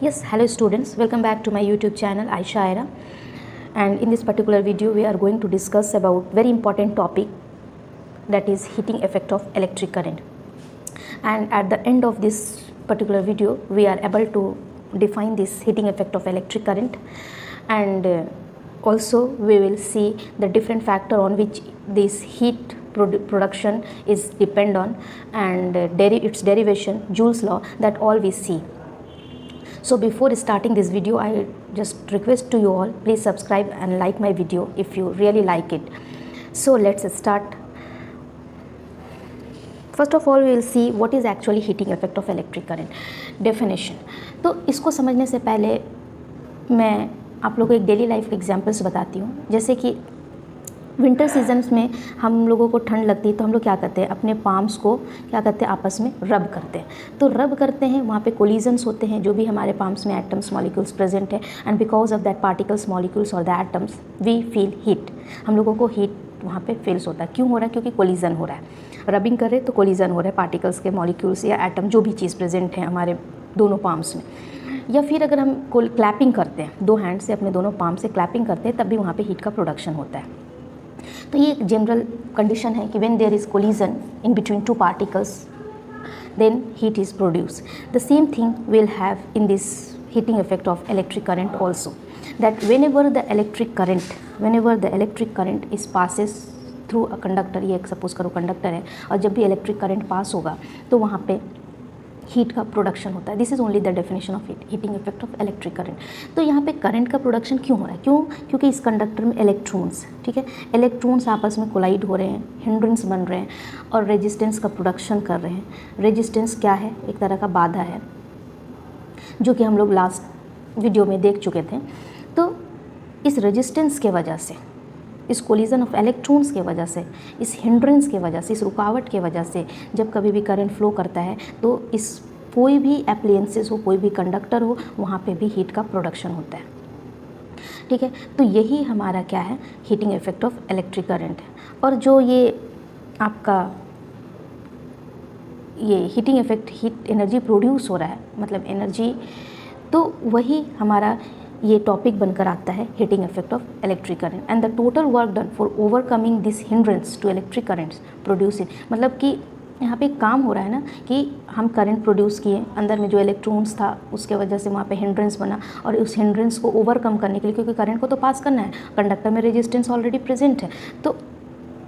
Yes, hello students, welcome back to my YouTube channel Aisha Aira, and in this particular video we are going to discuss about very important topic, that is heating effect of electric current. And at the end of this particular video we are able to define this heating effect of electric current, and also we will see the different factor on which this heat production is depend on, and its derivation, Joule's law, that all we see. So before starting this video, I just request to you all, please subscribe and like my video if you really like it. So let's start. First of all, we will see what is actually heating effect of electric current. Definition. तो इसको समझने से पहले मैं आप लोगों को एक डेली लाइफ के एग्जांपल्स बताती हूँ. जैसे कि विंटर सीजन्स में हम लोगों को ठंड लगती है तो हम लोग क्या करते हैं, अपने पाम्स को क्या करते हैं, आपस में रब करते हैं. तो रब करते हैं, वहाँ पे कोलिजन्स होते हैं जो भी हमारे पाम्स में एटम्स मॉलिक्यूल्स प्रेजेंट है, and because of that particles molecules और the atoms we feel heat. हम लोगों को हीट वहाँ पे फील्स होता है. क्यों हो रहा है? क्योंकि कोलिजन हो रहा है. रबिंग कर रहे तो कोलिजन हो रहा है पार्टिकल्स के, मॉलिक्यूल्स या एटम जो भी चीज़ प्रेजेंट है हमारे दोनों पाम्स में. या फिर अगर हम क्लैपिंग करते हैं, दो हैंड से अपने दोनों पाम से क्लैपिंग करते हैं, तब भी वहाँ पे हीट का प्रोडक्शन होता है. तो ये एक जनरल कंडीशन है कि when there is collision in between two particles then heat is produce. The same thing will have in this heating effect of electric current also, that whenever the electric current is passes through a conductor, ये एक suppose करो conductor है, और जब भी electric current pass होगा तो वहाँ पे हीट का प्रोडक्शन होता है. This is only the definition of heating effect of electric current. तो यहाँ पे करंट का प्रोडक्शन क्यों हो रहा है? क्योंकि इस कंडक्टर में इलेक्ट्रॉन्स, ठीक है, इलेक्ट्रॉन्स आपस में कोलाइड हो रहे हैं, हिंड्रेंस बन रहे हैं और रेजिस्टेंस का प्रोडक्शन कर रहे हैं. रेजिस्टेंस क्या है? एक तरह का बाधा है, जो कि हम लोग लास्ट वीडियो में देख चुके थे. तो इस रेजिस्टेंस के वजह से, इस कोलिजन ऑफ इलेक्ट्रॉन्स के वजह से, इस हिंड्रेंस के वजह से, इस रुकावट के वजह से जब कभी भी करंट फ्लो करता है तो इस कोई भी एप्लायंसेस हो, कोई भी कंडक्टर हो, वहाँ पे भी हीट का प्रोडक्शन होता है. ठीक है, तो यही हमारा क्या है, heating effect of electric current है. और जो ये आपका ये heating effect, heat energy produce हो रहा है, मतलब एनर्जी, तो वही हमारा ये टॉपिक बनकर आता है, heating effect of electric current. And the total work done for overcoming this hindrance to electric currents produce it. मतलब कि यहाँ पे एक काम हो रहा है ना कि हम करंट प्रोड्यूस किए, अंदर में जो इलेक्ट्रॉन्स था उसके वजह से वहाँ पे हिंड्रेंस बना, और उस हिंड्रेंस को ओवरकम करने के लिए, क्योंकि करंट को तो पास करना है, कंडक्टर में रेजिस्टेंस ऑलरेडी प्रेजेंट है, तो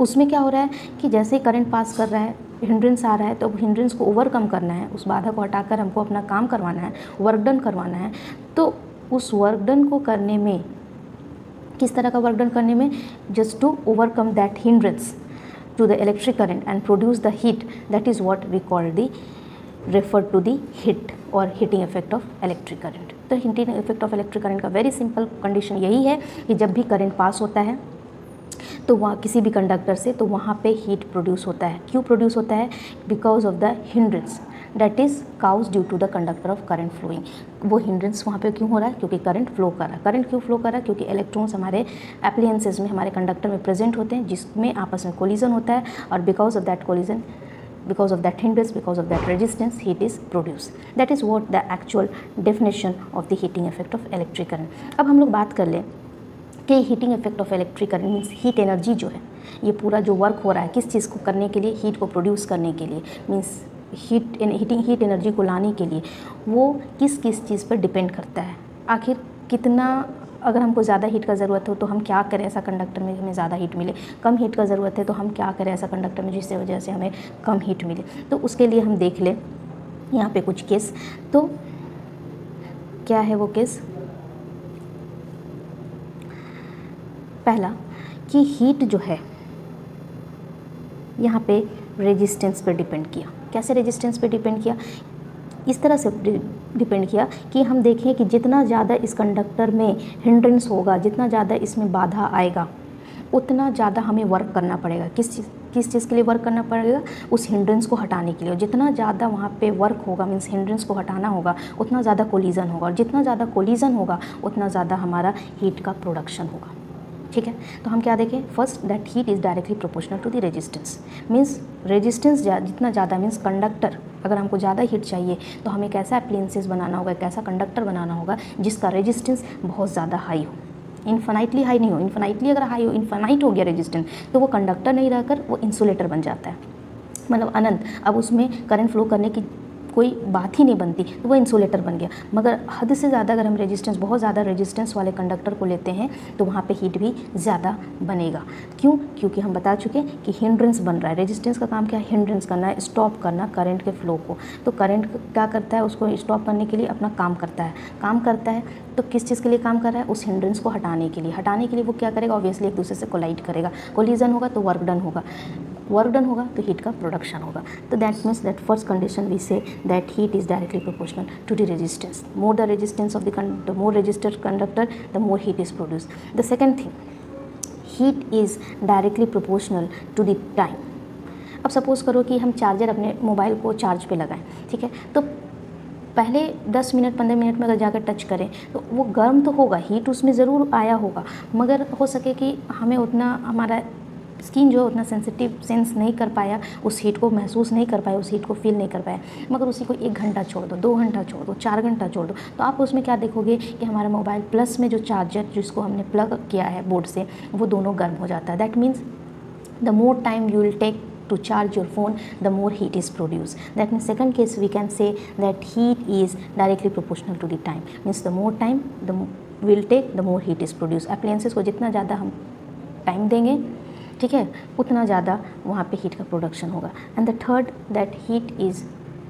उसमें क्या हो रहा है कि जैसे ही करंट पास कर रहा है, हिंड्रेंस आ रहा है, तो अब हिंड्रेंस को ओवरकम करना है, उस बाधा को हटाकर हमको अपना काम करवाना है, वर्क डन करवाना है. तो उस वर्क डन को करने में, किस तरह का वर्क डन करने में, just to overcome that hindrance to the electric current and produce the heat, that is what we call the refer to the heat or heating effect of electric current. तो heating effect of electric current का very simple condition यही है कि जब भी current pass होता है तो वहाँ किसी भी कंडक्टर से, तो वहाँ पे हीट प्रोड्यूस होता है. क्यों प्रोड्यूस होता है? Because of the hindrance that is cause due to the conductor of current flowing. वो हिंड्रेंस वहाँ पे क्यों हो रहा है? क्योंकि करंट फ्लो कर रहा है. करंट क्यों फ्लो कर रहा है? क्योंकि इलेक्ट्रॉन्स हमारे एप्लायंसेस में, हमारे कंडक्टर में प्रेजेंट होते हैं, जिसमें आपस में कोलिजन होता है, और because of that collision, because of that hindrance, because of that resistance, heat is produced. That is what the actual definition of the heating effect of electric current. अब हम लोग बात कर लें कि heating effect of electric current means heat energy जो है, ये पूरा जो वर्क हो रहा है किस चीज़ को करने के लिए, हीट को प्रोड्यूस करने के लिए, मीन्स हीट एनर्जी को लाने के लिए, वो किस किस चीज़ पर डिपेंड करता है. आखिर कितना, अगर हमको ज़्यादा हीट का ज़रूरत हो तो हम क्या करें ऐसा कंडक्टर में हमें ज़्यादा हीट मिले, कम हीट का ज़रूरत है तो हम क्या करें ऐसा कंडक्टर में जिससे वजह से हमें कम हीट मिले. तो उसके लिए हम देख लें यहाँ पे कुछ केस. तो क्या है वो केस? पहला कि हीट जो है यहाँ पे रेजिस्टेंस पर डिपेंड किया. कैसे रेजिस्टेंस पे डिपेंड किया? इस तरह से डिपेंड किया कि हम देखें कि जितना ज़्यादा इस कंडक्टर में हिंड्रेंस होगा, जितना ज़्यादा इसमें बाधा आएगा, उतना ज़्यादा हमें वर्क करना पड़ेगा. किस चीज़ के लिए वर्क करना पड़ेगा? उस हिंड्रेंस को हटाने के लिए. और जितना ज़्यादा वहाँ पे वर्क होगा, मीन्स हिंड्रेंस को हटाना होगा, उतना ज़्यादा कोलिजन होगा, और जितना ज़्यादा कोलिजन होगा उतना ज़्यादा हमारा हीट का प्रोडक्शन होगा. ठीक है। तो हम क्या देखें, first that heat is directly proportional to the resistance, means resistance जितना ज़्यादा, मीन्स कंडक्टर अगर हमको ज़्यादा हीट चाहिए तो हमें एक ऐसा अप्लायंसेस बनाना होगा, एक ऐसा कंडक्टर बनाना होगा जिसका रेजिस्टेंस बहुत ज़्यादा हाई हो, इन्फानाइटली हाई नहीं हो। इन्फानाइटली अगर हाई हो, इन्फानाइट हो गया रेजिस्टेंस, तो वो कंडक्टर नहीं रहकर वो इंसुलेटर बन जाता है, मतलब अनंत। अब उसमें करंट फ्लो करने की कोई बात ही नहीं बनती, तो वो इंसुलेटर बन गया। मगर हद से ज़्यादा अगर हम रेजिस्टेंस, बहुत ज़्यादा रेजिस्टेंस वाले कंडक्टर को लेते हैं तो वहाँ पे हीट भी ज़्यादा बनेगा। क्यों? क्योंकि हम बता चुके कि हिंड्रेंस बन रहा है। रेजिस्टेंस का काम क्या है? हिंड्रेंस करना है, स्टॉप करना करंट के फ्लो को। तो करंट क्या करता है? उसको स्टॉप करने के लिए अपना काम करता है। तो किस चीज़ के लिए काम कर रहा है? उस हिंड्रेंस को हटाने के लिए वो क्या करेगा? ऑब्वियसली एक दूसरे से कोलाइड करेगा, कोलिजन होगा तो वर्क डन होगा तो हीट का प्रोडक्शन होगा। तो that means that first condition we say that heat is directly proportional to the resistance. More the resistance of the more resistor conductor, the more heat is produced. The second thing, heat is directly proportional to the time. अब suppose करो कि हम charger अपने mobile को charge पे लगाएं, ठीक है, तो पहले 10 मिनट 15 मिनट में अगर जाकर टच करें तो वो गर्म तो होगा, हीट उसमें ज़रूर आया होगा, मगर हो सके कि हमें उतना, हमारा स्किन जो है उतना सेंसिटिव सेंस नहीं कर पाया, उस हीट को महसूस नहीं कर पाया, उस हीट को फील नहीं कर पाया। मगर उसी को 1 घंटा छोड़ दो, 2 घंटा छोड़ दो, 4 घंटा छोड़ दो, तो आप उसमें क्या देखोगे कि हमारा मोबाइल प्लस में जो चार्जर जिसको हमने प्लग किया है बोर्ड से, वो दोनों गर्म हो जाता है। That means the more time you will take to charge your phone, the more heat is produced. That means second case we can say that heat is directly proportional to the time. Means the more time the will take, the more heat is produced. Appliances को जितना ज़्यादा हम time देंगे, ठीक है, उतना ज़्यादा वहाँ पे हीट का प्रोडक्शन होगा। And the third that heat is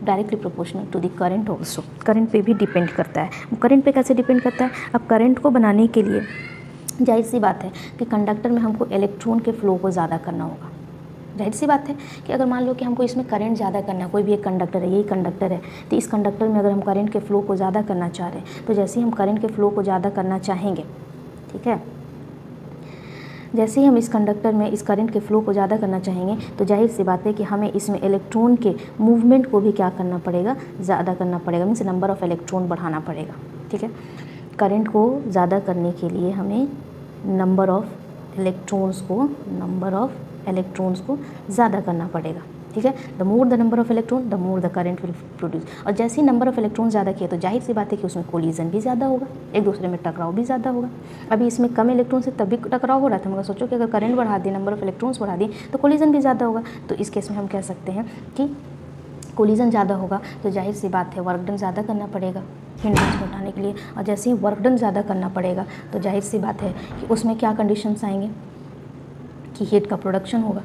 directly proportional to the current also. Current पे भी डिपेंड करता है। करंट पे कैसे डिपेंड करता है? अब करंट को बनाने के लिए जाहिर सी बात है कि कंडक्टर में हमको इलेक्ट्रॉन के फ्लो को ज़्यादा करना होगा। जाहिर सी बात है कि अगर मान लो कि हमको इसमें करंट ज़्यादा करना है, कोई भी एक कंडक्टर है, यही कंडक्टर है, तो इस कंडक्टर में अगर हम करंट के फ्लो को ज़्यादा करना चाह रहे हैं, तो जैसे ही हम करंट के फ्लो को ज़्यादा करना चाहेंगे, ठीक है, जैसे ही हम इस कंडक्टर में इस करंट के फ्लो को ज़्यादा करना चाहेंगे, तो जाहिर सी बात है कि हमें इसमें इलेक्ट्रॉन के मूवमेंट को भी क्या करना पड़ेगा? ज़्यादा करना पड़ेगा, मीन्स नंबर ऑफ़ इलेक्ट्रॉन बढ़ाना पड़ेगा, ठीक है। करंट को ज़्यादा करने के लिए हमें नंबर ऑफ़ इलेक्ट्रॉन्स को ज़्यादा करना पड़ेगा, ठीक है। The more the number of electron, the more the current will produce. और जैसे ही नंबर ऑफ़ इलेक्ट्रॉन ज़्यादा किया तो जाहिर सी बात है कि उसमें कोलिजन भी ज़्यादा होगा, एक दूसरे में टकराव भी ज़्यादा होगा। अभी इसमें कम इलेक्ट्रॉन से तभी टकराव हो रहा था, मगर सोचो कि अगर करंट बढ़ा दिए, नंबर ऑफ़ इलेक्ट्रॉन्स बढ़ा दिए, तो कोलिजन भी ज़्यादा होगा। तो इस केस में हम कह सकते हैं कि कोलिजन ज़्यादा होगा तो जाहिर सी बात है वर्क डन ज़्यादा करना पड़ेगा हिंड्रेंस को हटाने के लिए। और जैसे ही वर्क डन ज़्यादा करना पड़ेगा तो जाहिर सी बात है कि उसमें क्या कंडीशंस आएंगे कि हीट का प्रोडक्शन होगा,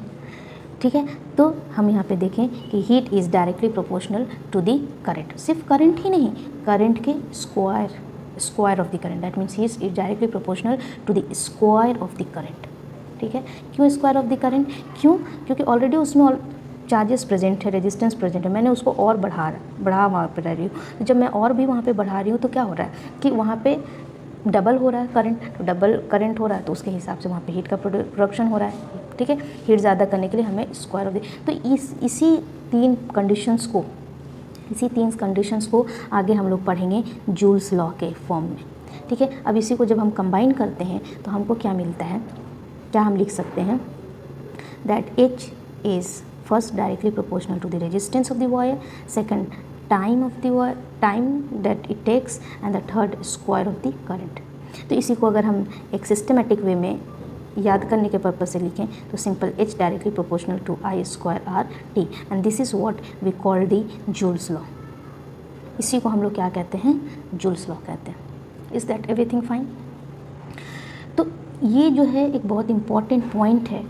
ठीक है। तो हम यहाँ पे देखें कि heat is directly proportional to the current. सिर्फ करंट ही नहीं, करंट के square of the current, that means heat is directly proportional to the square of the current, ठीक है। क्यों स्क्वायर ऑफ द करंट? क्यों? क्योंकि ऑलरेडी उसमें चार्जेस प्रेजेंट है, रेजिस्टेंस प्रेजेंट है, मैंने उसको और बढ़ा वहाँ पर रही हूँ। तो जब मैं और भी वहाँ पे बढ़ा रही हूँ तो क्या हो रहा है कि वहाँ पे डबल हो रहा है करंट, तो डबल करंट हो रहा है तो उसके हिसाब से वहाँ पे हीट का प्रोडक्शन हो रहा है, ठीक है। हीट ज़्यादा करने के लिए हमें स्क्वायर ऑफ द, तो इसी तीन कंडीशंस को आगे हम लोग पढ़ेंगे जूल्स लॉ के फॉर्म में, ठीक है। अब इसी को जब हम कंबाइन करते हैं तो हमको क्या मिलता है, क्या हम लिख सकते हैं that H is first directly proportional to the resistance of the wire, second time of the wire, time that it takes, and the third square of the current। तो इसी को अगर हम एक सिस्टमेटिक वे में याद करने के पर्पज से लिखें तो simple H directly proportional to I square R T, and this is what we call the Joule's law. इसी को हम लोग क्या कहते हैं? जूल्स लॉ कहते हैं। Is that everything fine? तो ये जो है एक बहुत इंपॉर्टेंट पॉइंट है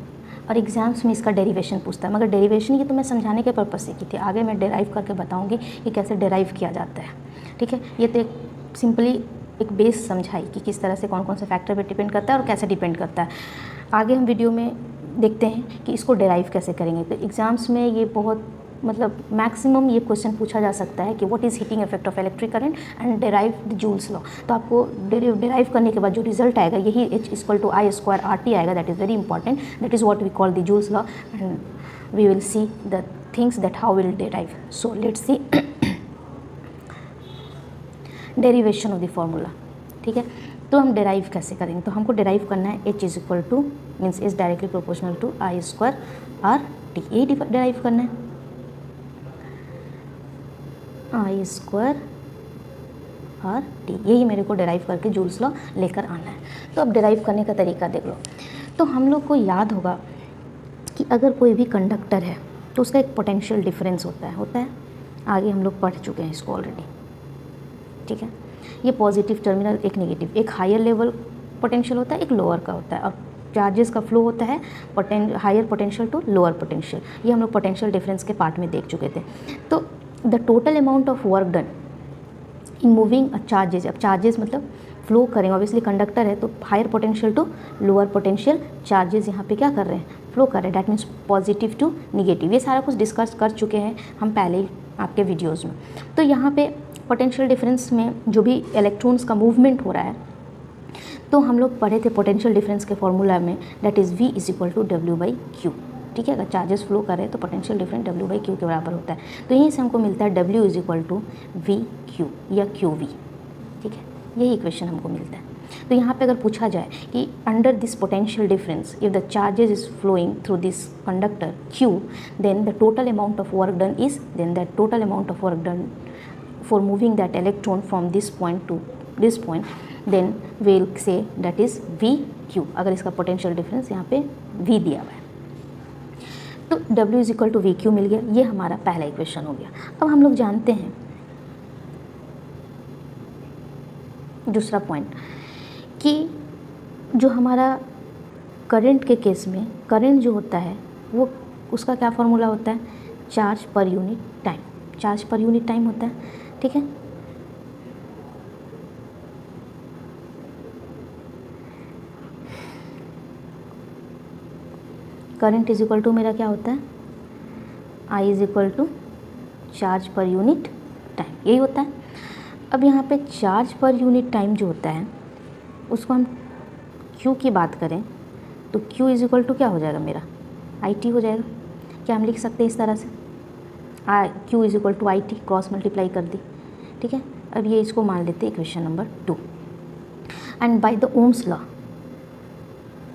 और एग्जाम्स में इसका डेरिवेशन पूछता है, मगर डेरिवेशन ये तो मैं समझाने के पर्पज़ से की थी, आगे मैं डेराइव करके बताऊंगी कि कैसे डेराइव किया जाता है, ठीक है। ये तो एक सिंपली एक बेस समझाई कि किस तरह से कौन कौन से फैक्टर पे डिपेंड करता है और कैसे डिपेंड करता है। आगे हम वीडियो में देखते हैं कि इसको डेराइव कैसे करेंगे। तो एग्ज़ाम्स में ये बहुत मतलब मैक्सिमम ये क्वेश्चन पूछा जा सकता है कि what is heating effect of electric current and derive the joules law. तो आपको डेराइव करने के बाद जो रिजल्ट आएगा यही H equal to I square R T आएगा। That is very important, that is what we call the joules law and we will see the things that how will derive. So let's see derivation of the formula, ठीक है। तो हम derive कैसे करेंगे, तो हमको derive करना है H is equal to means is directly proportional to I square R T, यही डिराइव करना है, आई स्क्वायर आर टी, यही मेरे को डिराइव करके जूल्स लॉ लेकर आना है। तो अब डिराइव करने का तरीका देख लो। तो हम लोग को याद होगा कि अगर कोई भी कंडक्टर है तो उसका एक पोटेंशियल डिफरेंस होता है, आगे हम लोग पढ़ चुके हैं इसको ऑलरेडी, ठीक है। ये पॉजिटिव टर्मिनल, एक नेगेटिव, एक हायर लेवल पोटेंशियल होता है, एक लोअर का होता है, और चार्जेस का फ्लो होता है higher potential to lower potential. ये हम लोग पोटेंशियल डिफरेंस के पार्ट में देख चुके थे। तो the total amount of work done in moving a charges, अब चार्जेस मतलब फ्लो करेंगे, ऑब्वियसली कंडक्टर है तो higher potential to lower potential charges यहाँ पे क्या कर रहे हैं, फ्लो कर रहे हैं, that means positive to negative. ये सारा कुछ डिस्कस कर चुके हैं हम पहले ही आपके वीडियोस में। तो यहाँ पे पोटेंशियल डिफरेंस में जो भी इलेक्ट्रॉन्स का मूवमेंट हो रहा है, तो हम लोग पढ़े थे पोटेंशियल डिफरेंस के फॉर्मूला में, that is V is equal to W/Q, ठीक है। अगर चार्जेस फ्लो कर रहे हैं तो पोटेंशियल डिफरेंस W/Q के बराबर होता है। तो यहीं से हमको मिलता है W is equal to VQ या QV, ठीक है, यही इक्वेशन हमको मिलता है। तो यहाँ पे अगर पूछा जाए कि under this potential difference if the charges is flowing through this conductor Q, then the total amount of work done is, then that total amount of work done for moving that electron from this point to this point, then we'll say that is VQ, अगर इसका potential difference यहाँ पे V दिया हुआ है। तो W is equal to VQ मिल गया, ये हमारा पहला इक्वेशन हो गया। अब हम लोग जानते हैं दूसरा पॉइंट कि जो हमारा करंट के केस में करंट जो होता है वो उसका क्या फार्मूला होता है, charge per unit time, charge per unit time होता है, ठीक है। करंट इज इक्वल टू मेरा क्या होता है, I is equal to charge per unit time, यही होता है। अब यहाँ पे चार्ज पर यूनिट टाइम जो होता है उसको हम Q की बात करें तो Q इज इक्वल टू क्या हो जाएगा मेरा, IT हो जाएगा। क्या हम लिख सकते हैं इस तरह से, Q is equal to IT, cross multiply कर दी, ठीक है। अब ये इसको मान लेते हैं equation number 2। And by the Ohm's law,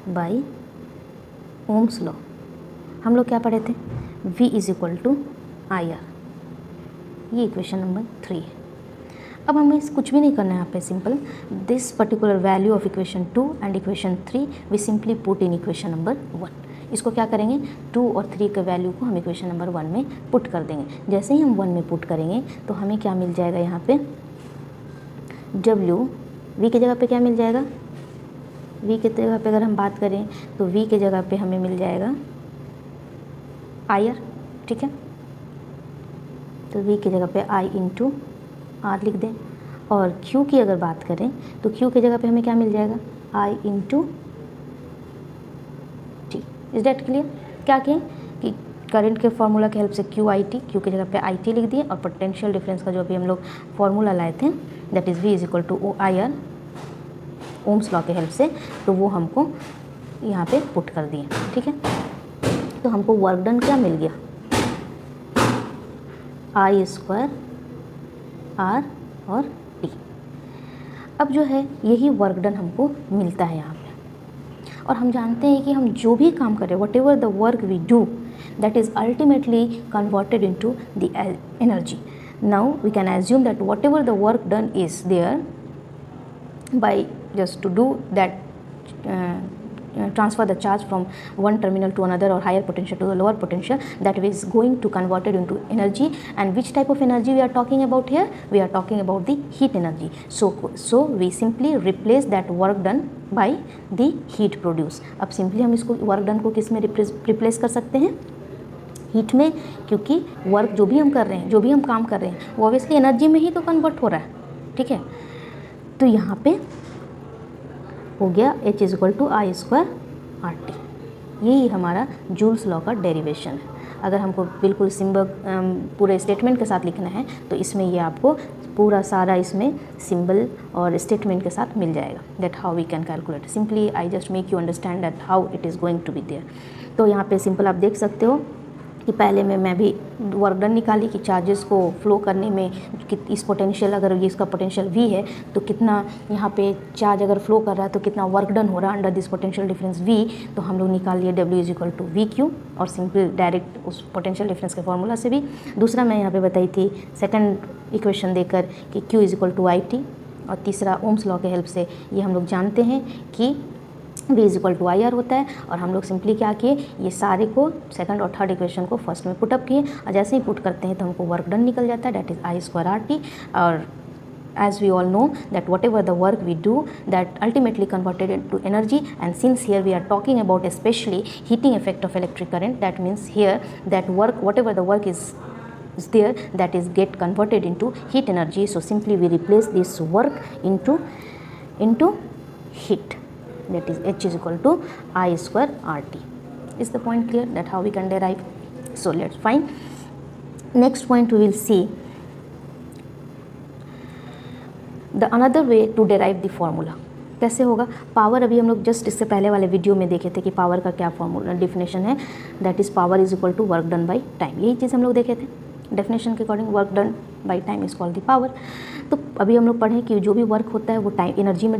by Ohm's law हम लोग क्या पढ़े थे, V is equal to IR, ये इक्वेशन नंबर 3 है। अब हमें कुछ भी नहीं करना है यहाँ पे, simple this particular value of equation 2 and equation 3 we simply put in equation number 1। इसको क्या करेंगे, 2 और 3 के वैल्यू को हम इक्वेशन नंबर 1 में पुट कर देंगे। जैसे ही हम 1 में पुट करेंगे तो हमें क्या मिल जाएगा, यहाँ पे W, V की जगह पे क्या मिल जाएगा, V की जगह पे अगर हम बात करें तो V की जगह पे हमें मिल जाएगा IR, ठीक है। तो V की जगह पे I इंटू R लिख दें, और Q की अगर बात करें तो Q की जगह पे हमें क्या मिल जाएगा, I into T। Is that clear. क्या किए कि करंट के फार्मूला के हेल्प से QIT, Q की जगह पे IT लिख दिए, और पोटेंशियल डिफरेंस का जो अभी हम लोग फार्मूला लाए थे that is V is equal to IR Ohm's law के हेल्प से, तो वो हमको यहाँ पे पुट कर दिए, ठीक है। तो हमको वर्क डन क्या मिल गया, I स्क्वायर R और T। अब जो है यही वर्क डन हमको मिलता है यहाँ पे, और हम जानते हैं कि हम जो भी काम करें, whatever the work we do that is ultimately converted into the energy. Now we can assume that whatever the work done is there by just to do that transfer the charge from one terminal to another or higher potential to the lower potential, that is going to convert it into energy. And which type of energy we are talking about here, we are talking about the heat energy. So we simply replace that work done by the heat produced. अब simply हम इसको work done को किस में replace कर सकते हैं, heat में, क्योंकि वर्क जो भी हम कर रहे हैं, जो भी हम काम कर रहे हैं वो ऑब्वियसली एनर्जी में ही तो कन्वर्ट हो रहा है, ठीक है। तो यहाँ पे हो गया H is equal to I square RT, यही हमारा जूल्स लॉ का डेरिवेशन है। अगर हमको बिल्कुल सिंबल पूरे स्टेटमेंट के साथ लिखना है तो इसमें ये आपको पूरा सारा इसमें सिंबल और स्टेटमेंट के साथ मिल जाएगा, that how we can calculate. Simply I just make you understand that how it is going to be there. तो यहाँ पे सिंपल आप देख सकते हो कि पहले में मैं भी वर्क डन निकाली कि चार्जेस को फ्लो करने में इस पोटेंशियल, अगर ये इसका पोटेंशियल V है तो कितना यहाँ पे चार्ज अगर फ्लो कर रहा है तो कितना वर्क डन हो रहा है under this potential difference V। तो हम लोग निकाल लिए W = VQ और सिंपल डायरेक्ट उस पोटेंशियल डिफरेंस के फॉर्मूला से भी। दूसरा मैं यहाँ पे बताई थी सेकंड इक्वेशन देकर कि Q = IT, और तीसरा ओम्स लॉ के हेल्प से ये हम लोग जानते हैं कि V = IR होता है। और हम लोग सिंपली क्या किए, ये सारे को सेकंड और थर्ड इक्वेशन को फर्स्ट में पुटअप किए, और जैसे ही पुट करते हैं तो हमको वर्क डन निकल जाता है, दैट इज़ I² RT। और as we all know that whatever the work we do, that ultimately converted into energy, and since here we are talking about especially heating effect of electric current, that means here that work, whatever the work is there, that is get converted into heat energy. So simply we replace this work into heat, that is H = I² RT. Is the point clear that how we can derive? So let's find. Next point we will see the another way to derive the formula. कैसे होगा? Power अभी हम लोग just इससे पहले वाले video में देखे थे कि पावर का क्या फॉर्मूला डिफिनेशन है, that is power = work done by time. यही चीज़ हम लोग देखे थे डेफिनेशन के according, work done by time is called the power. तो अभी हम लोग पढ़ें कि जो भी वर्क होता है वो टाइम एनर्जी में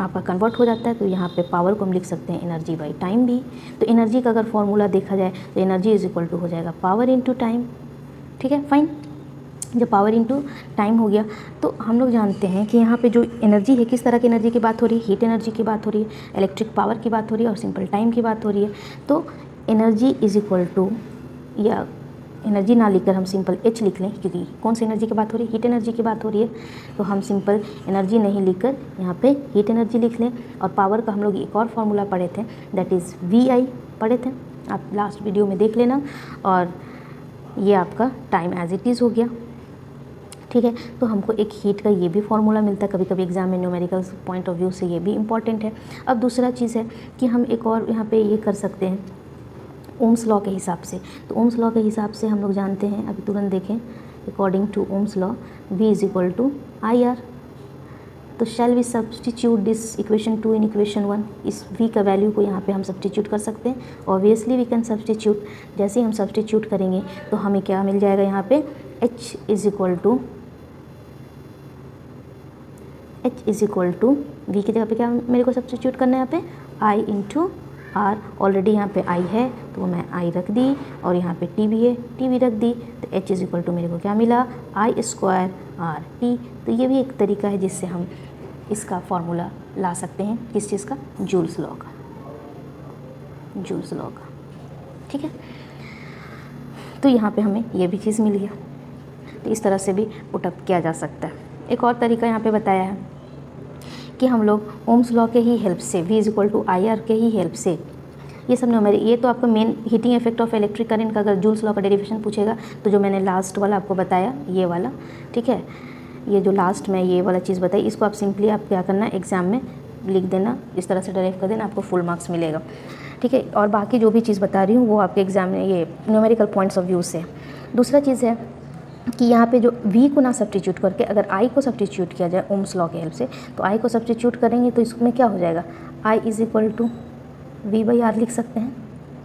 आपका कन्वर्ट हो जाता है, तो यहाँ पे पावर को हम लिख सकते हैं एनर्जी बाई टाइम भी। तो एनर्जी का अगर फॉर्मूला देखा जाए तो एनर्जी = हो जाएगा पावर इंटू टाइम। ठीक है, फाइन। जब पावर इंटू टाइम हो गया तो हम लोग जानते हैं कि यहाँ पे जो एनर्जी है, किस तरह की एनर्जी की बात हो रही है, हीट एनर्जी की बात हो रही है, इलेक्ट्रिक पावर की बात हो रही है और सिंपल टाइम की बात हो रही है। तो एनर्जी = या एनर्जी ना लिखकर हम सिंपल H लिख लें, क्योंकि कौन सी एनर्जी की बात हो रही है, हीट एनर्जी की बात हो रही है, तो हम सिंपल एनर्जी नहीं लिखकर यहाँ पे हीट एनर्जी लिख लें। और पावर का हम लोग एक और फार्मूला पढ़े थे, दैट इज़ VI पढ़े थे, आप लास्ट वीडियो में देख लेना। और ये आपका टाइम एज इट इज़ हो गया। ठीक है, तो हमको एक हीट का ये भी फार्मूला मिलता है, कभी कभी एग्जाम में न्यूमेरिकल पॉइंट ऑफ व्यू से ये भी इम्पॉर्टेंट है। अब दूसरा चीज़ है कि हम एक और यहाँ पे ये कर सकते हैं ओम्स लॉ के हिसाब से। तो ओम्स लॉ के हिसाब से हम लोग जानते हैं, अभी तुरंत देखें, according to Ohm's law V = IR। तो shall we substitute this equation 2 in equation 1, इस V का वैल्यू को यहाँ पे हम सब्सटीट्यूट कर सकते हैं। ऑब्वियसली वी कैन सब्सटीट्यूट, जैसे ही हम सब्सटीट्यूट करेंगे तो हमें क्या मिल जाएगा, यहाँ पे H = V की जगह पे क्या मेरे को सब्सटीट्यूट करना है, यहाँ पे I × R। ऑलरेडी यहाँ पे I है तो मैं I रख दी, और यहाँ पे T भी है, T भी रख दी। तो H = मेरे को क्या मिला, I² RT। तो ये भी एक तरीका है जिससे हम इसका फॉर्मूला ला सकते हैं, किस चीज़ का, जूल्स लॉ का, जूल्स लॉ का। ठीक है, तो यहाँ पे हमें ये भी चीज़ मिल गया। तो इस तरह से भी पुटअप किया जा सकता है। एक और तरीका यहाँ पे बताया है कि हम लोग ओम्स लॉ के ही हेल्प से, V = IR के ही हेल्प से, ये सब न्यूमेरिक, ये तो आपका main heating effect of electric current का अगर जूल्स लॉ का डेरिवेशन पूछेगा तो जो मैंने लास्ट वाला आपको बताया, ये वाला, ठीक है, ये जो लास्ट में ये वाला चीज़ बताई, इसको आप सिंपली आप क्या करना, एग्ज़ाम में लिख देना, इस तरह से डेराइव कर देना, आपको फुल मार्क्स मिलेगा। ठीक है, और बाकी जो भी चीज़ बता रही हूँ वो आपके एग्ज़ाम में ये न्यूमेरिकल पॉइंट्स ऑफ व्यू से। दूसरा चीज़ है कि यहाँ पे जो V को ना सब्स्टिट्यूट करके अगर I को सब्स्टिट्यूट किया जाए ओम्स लॉ के हेल्प से, तो I को सब्स्टिट्यूट करेंगे तो इसमें क्या हो जाएगा, I = V/R लिख सकते हैं,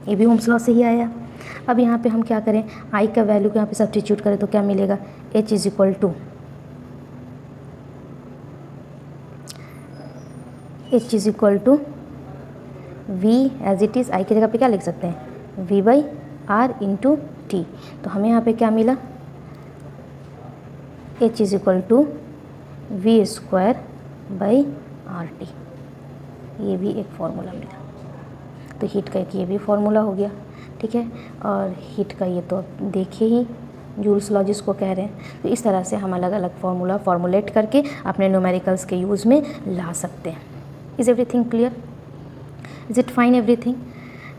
ये भी ओम्स लॉ से ही आया। अब यहाँ पे हम क्या करें, I का वैल्यू को यहाँ पे सब्स्टिट्यूट करें तो क्या मिलेगा, H = V as it is, I की जगह पे क्या लिख सकते हैं, V/R × T। तो हमें यहाँ पे क्या मिला, H = V²/RT। ये भी एक फार्मूला मिला। तो हीट का एक ये भी फार्मूला हो गया। ठीक है, और हीट का ये तो आप देखिए ही, जूल्स लॉ जिसको कह रहे हैं। तो इस तरह से हम अलग अलग फॉर्मुलेट करके अपने न्यूमेरिकल्स के यूज़ में ला सकते हैं। Is everything clear? Is it fine everything?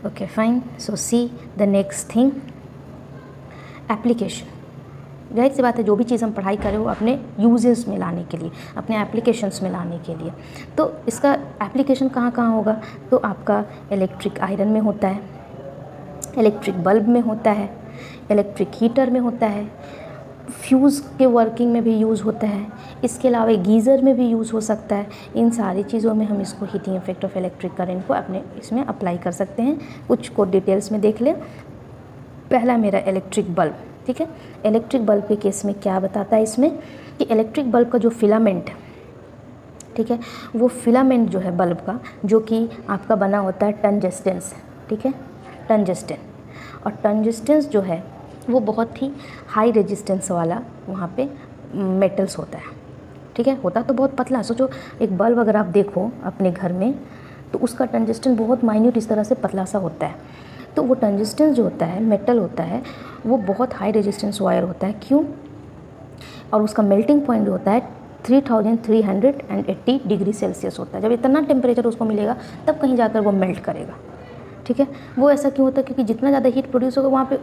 Okay fine. So see the next thing, application. जाहिर सी बात है, जो भी चीज़ हम पढ़ाई करें वो अपने यूजेस में लाने के लिए, अपने एप्लीकेशंस में लाने के लिए। तो इसका एप्लीकेशन कहाँ कहाँ होगा, तो आपका इलेक्ट्रिक आयरन में होता है, इलेक्ट्रिक बल्ब में होता है, इलेक्ट्रिक हीटर में होता है, फ्यूज़ के वर्किंग में भी यूज़ होता है, इसके अलावा गीज़र में भी यूज़ हो सकता है। इन सारी चीज़ों में हम इसको heating effect of electric current को अपने इसमें अप्लाई कर सकते हैं। कुछ को डिटेल्स में देख लें। पहला मेरा इलेक्ट्रिक बल्ब, ठीक है। इलेक्ट्रिक बल्ब के केस में क्या बताता है इसमें कि इलेक्ट्रिक बल्ब का जो फिलामेंट, ठीक है, वो फिलामेंट जो है बल्ब का, जो कि आपका बना होता है टंगस्टन से, ठीक है, टंगस्टन। और टंगस्टन जो है वो बहुत ही हाई रेजिस्टेंस वाला वहाँ पे मेटल्स होता है, ठीक है। होता तो बहुत पतला, सोचो एक बल्ब अगर आप देखो अपने घर में तो उसका टंगस्टन बहुत माइन्यूट इस तरह से पतला सा होता है। तो वो टंगस्टन जो होता है, मेटल होता है, वो बहुत हाई रेजिस्टेंस वायर होता है। क्यों? और उसका मेल्टिंग पॉइंट जो होता है 3380 डिग्री सेल्सियस होता है। जब इतना टेम्परेचर उसको मिलेगा तब कहीं जाकर वो मेल्ट करेगा, ठीक है। वो ऐसा क्यों होता है? क्योंकि जितना ज़्यादा हीट प्रोड्यूस होगा वहाँ पे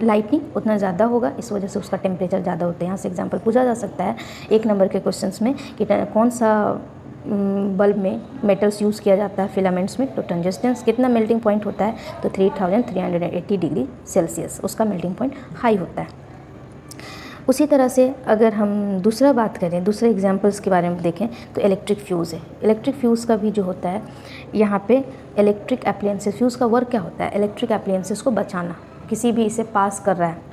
लाइटनिंग उतना ज़्यादा होगा, इस वजह से उसका टेम्परेचर ज़्यादा होता है। यहाँ से एग्जांपल पूछा जा सकता है 1 नंबर के क्वेश्चंस में कि कौन सा बल्ब में मेटल्स यूज़ किया जाता है फिलामेंट्स में, तो टंगस्टन कितना मेल्टिंग पॉइंट होता है, तो 3380 डिग्री सेल्सियस उसका मेल्टिंग पॉइंट हाई होता है। उसी तरह से अगर हम दूसरा बात करें, दूसरे एग्जांपल्स के बारे में देखें तो इलेक्ट्रिक फ्यूज़ है। इलेक्ट्रिक फ्यूज़ का भी जो होता है यहाँ पे इलेक्ट्रिक एप्लायंसेस, फ्यूज़ का वर्क क्या होता है? इलेक्ट्रिक एप्लायंसेस को बचाना। किसी भी इसे पास कर रहा है,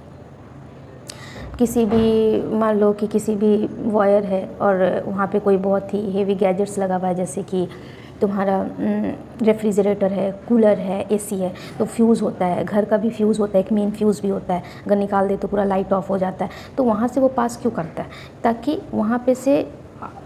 किसी भी मान लो कि किसी भी वायर है और वहाँ पे कोई बहुत ही हेवी गैजेट्स लगा हुआ है, जैसे कि तुम्हारा रेफ्रिजरेटर है, कूलर है, एसी है, तो फ्यूज़ होता है। घर का भी फ्यूज़ होता है, एक मेन फ्यूज़ भी होता है, अगर निकाल दे तो पूरा लाइट ऑफ हो जाता है। तो वहाँ से वो पास क्यों करता है? ताकि वहाँ पे से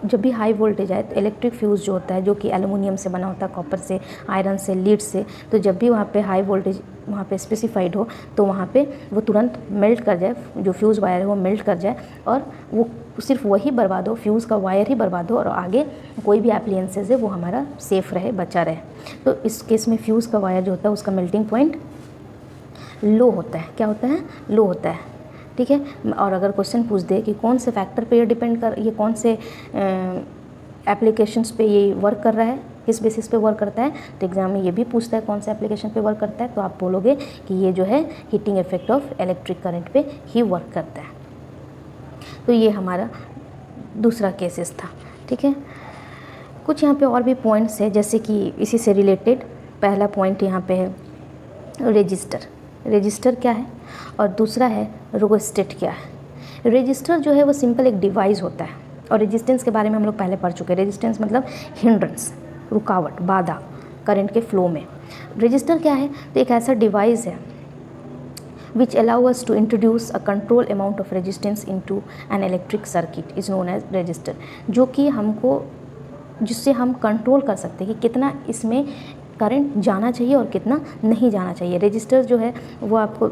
जब भी हाई वोल्टेज आए तो इलेक्ट्रिक फ्यूज़ जो होता है, जो कि एल्युमिनियम से बना होता है, कॉपर से, आयरन से, लीड से, तो जब भी वहाँ पे हाई वोल्टेज वहाँ पे स्पेसिफाइड हो तो वहाँ पे वो तुरंत मेल्ट कर जाए, जो फ्यूज़ वायर है वो मेल्ट कर जाए और वो सिर्फ वही बर्बाद हो, फ्यूज़ का वायर ही बर्बाद हो और आगे कोई भी एप्लायंसेस है वो हमारा सेफ़ रहे, बचा रहे। तो इस केस में फ्यूज़ का वायर जो होता है उसका मेल्टिंग पॉइंट लो होता है। क्या होता है? लो होता है, ठीक है। और अगर क्वेश्चन पूछ दे कि कौन से फैक्टर पे ये डिपेंड कर, ये कौन से एप्लीकेशंस पे ये वर्क कर रहा है, किस बेसिस पे वर्क करता है, तो एग्जाम में ये भी पूछता है कौन से एप्लीकेशन पे वर्क करता है, तो आप बोलोगे कि ये जो है heating effect of electric current पे ही वर्क करता है। तो ये हमारा दूसरा केसेस था, ठीक है। कुछ यहाँ पे और भी पॉइंट्स है, जैसे कि इसी से रिलेटेड पहला पॉइंट यहाँ पे है रजिस्टर। रजिस्टर क्या है और दूसरा है रोस्टेट क्या है। रजिस्टर जो है वो सिंपल एक डिवाइस होता है और रेजिस्टेंस के बारे में हम लोग पहले पढ़ चुके हैं। रेजिस्टेंस मतलब हिंड्रेंस, रुकावट, बाधा करंट के फ्लो में। रजिस्टर क्या है? तो एक ऐसा डिवाइस है which allow us to introduce a control amount of resistance into an electric circuit is known as resistor, जो कि हमको, जिससे हम कंट्रोल कर सकते हैं कि कितना इसमें करंट जाना चाहिए और कितना नहीं जाना चाहिए। रजिस्टर जो है वो आपको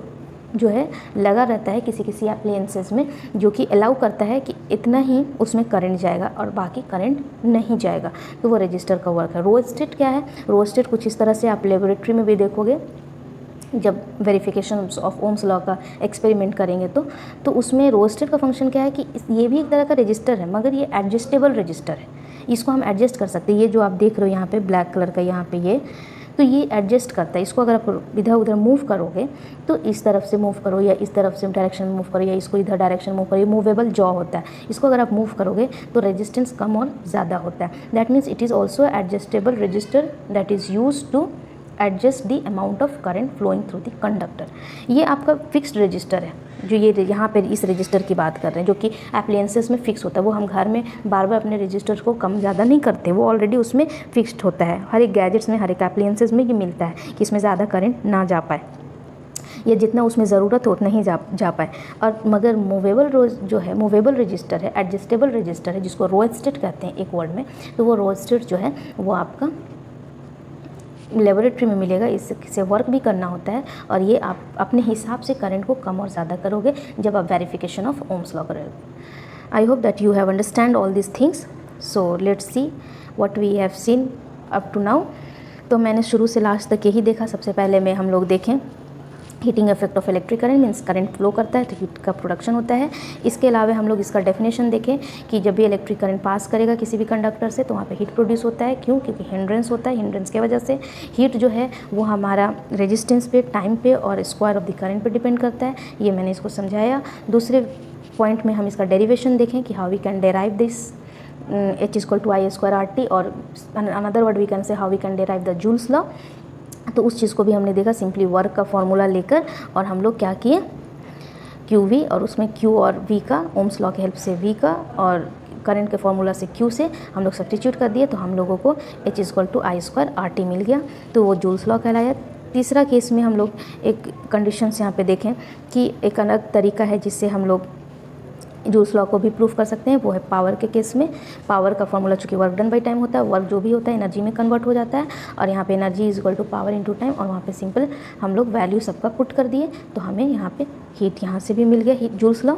जो है लगा रहता है किसी किसी एप्लायंसेस में, जो कि अलाउ करता है कि इतना ही उसमें करंट जाएगा और बाकी करंट नहीं जाएगा, तो वो रजिस्टर का वर्क है। रोस्टेट क्या है? रोस्टेट कुछ इस तरह से आप लेबोरेटरी में भी देखोगे, जब वेरिफिकेशन ऑफ ओम्स लॉ का एक्सपेरिमेंट करेंगे तो उसमें रोस्टेट का फंक्शन क्या है कि ये भी एक तरह का रजिस्टर है, मगर ये एडजस्टेबल रजिस्टर है। इसको हम एडजस्ट कर सकते हैं। ये जो आप देख रहे हो यहाँ पे ब्लैक कलर का, यहाँ पे ये, तो ये एडजस्ट करता है। इसको अगर आप इधर उधर मूव करोगे तो इस तरफ से मूव करो या इस तरफ से डायरेक्शन में मूव करो या इसको इधर डायरेक्शन मूव करो, ये मूवेबल जॉ होता है। इसको अगर आप मूव करोगे तो रेजिस्टेंस कम और ज़्यादा होता है। That means it is also adjustable resistor that is use to adjust the amount of current flowing through the conductor. ये आपका फिक्स्ड रजिस्टर है, जो ये यहाँ पे इस रजिस्टर की बात कर रहे हैं, जो कि एप्लायंसेस में फिक्स होता है। वो हम घर में बार बार अपने रजिस्टर को कम ज़्यादा नहीं करते, वो ऑलरेडी उसमें फिक्स्ड होता है। हर एक गैजेट्स में, हर एक एप्लायंसेस में ये मिलता है कि इसमें ज़्यादा करंट ना जा पाए या जितना उसमें ज़रूरत हो उतना ही जा पाए। और मगर मूवेबल जो है, मूवेबल रजिस्टर है, एडजस्टेबल रजिस्टर है, जिसको रोस्टेट कहते हैं एक वर्ड में, तो वो रोस्टेट जो है वो आपका लेबोरेटरी में मिलेगा। इससे वर्क भी करना होता है और ये आप अपने हिसाब से करंट को कम और ज़्यादा करोगे जब आप वेरिफिकेशन ऑफ ओम्स लॉ करोगे। I hope that you have understand all this things. So let's see what we have seen up to now. तो मैंने शुरू से लास्ट तक यही देखा। सबसे पहले में हम लोग देखें heating effect of electric current, means current flow करता है तो हीट का प्रोडक्शन होता है। इसके अलावा हम लोग इसका डेफिनेशन देखें कि जब भी इलेक्ट्रिक करंट पास करेगा किसी भी कंडक्टर से तो वहाँ पे हीट प्रोड्यूस होता है। क्यों? क्योंकि हिंड्रेंस होता है। हिंड्रेंस की वजह से हीट जो है वो हमारा रेजिस्टेंस पे, टाइम पे और स्क्वायर ऑफ द करंट पे डिपेंड करता है। ये मैंने इसको समझाया। दूसरे पॉइंट में हम इसका डेरिवेशन देखें कि how we can derive this H = I² RT, और another word we can say how we can derive the joules law. तो उस चीज़ को भी हमने देखा, सिंपली वर्क का फॉर्मूला लेकर और हम लोग क्या किए, क्यू वी और उसमें क्यू और वी का ओम्स लॉ की हेल्प से वी का और करंट के फॉर्मूला से क्यू से हम लोग सब्स्टिट्यूट कर दिए, तो हम लोगों को H equal to I square R T मिल गया, तो वो जूल्स लॉ कहलाया। तीसरा केस में हम लोग एक कंडीशंस यहाँ पे देखें कि एक अलग तरीका है जिससे हम लोग जूल्स लॉ को भी प्रूफ कर सकते हैं, वो है पावर के केस में। पावर का फॉर्मूला चूँकि वर्क डन बाई टाइम होता है, वर्क जो भी होता है एनर्जी में कन्वर्ट हो जाता है, और यहाँ पे energy is equal to power into time, और वहाँ पे सिंपल हम लोग वैल्यू सबका पुट कर दिए, तो हमें यहाँ पे हीट यहाँ से भी मिल गया, हीट जूल्स लॉ।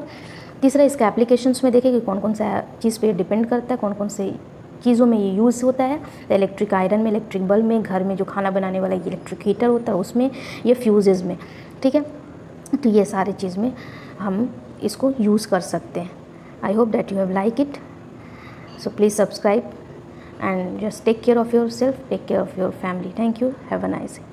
तीसरा इसके एप्लीकेशंस में देखें कि कौन कौन सा चीज़ पे डिपेंड करता है, कौन कौन से चीज़ों में ये यूज़ होता है। तो इलेक्ट्रिक आयरन में, इलेक्ट्रिक बल्ब में, घर में जो खाना बनाने वाला इलेक्ट्रिक हीटर होता है उसमें, ये फ्यूजेज़ में, ठीक है। तो ये सारे चीज़ में हम इसको यूज़ कर सकते हैं। I hope that you have liked it. So please subscribe and just take care of yourself, take care of your family. Thank you. Have a nice day.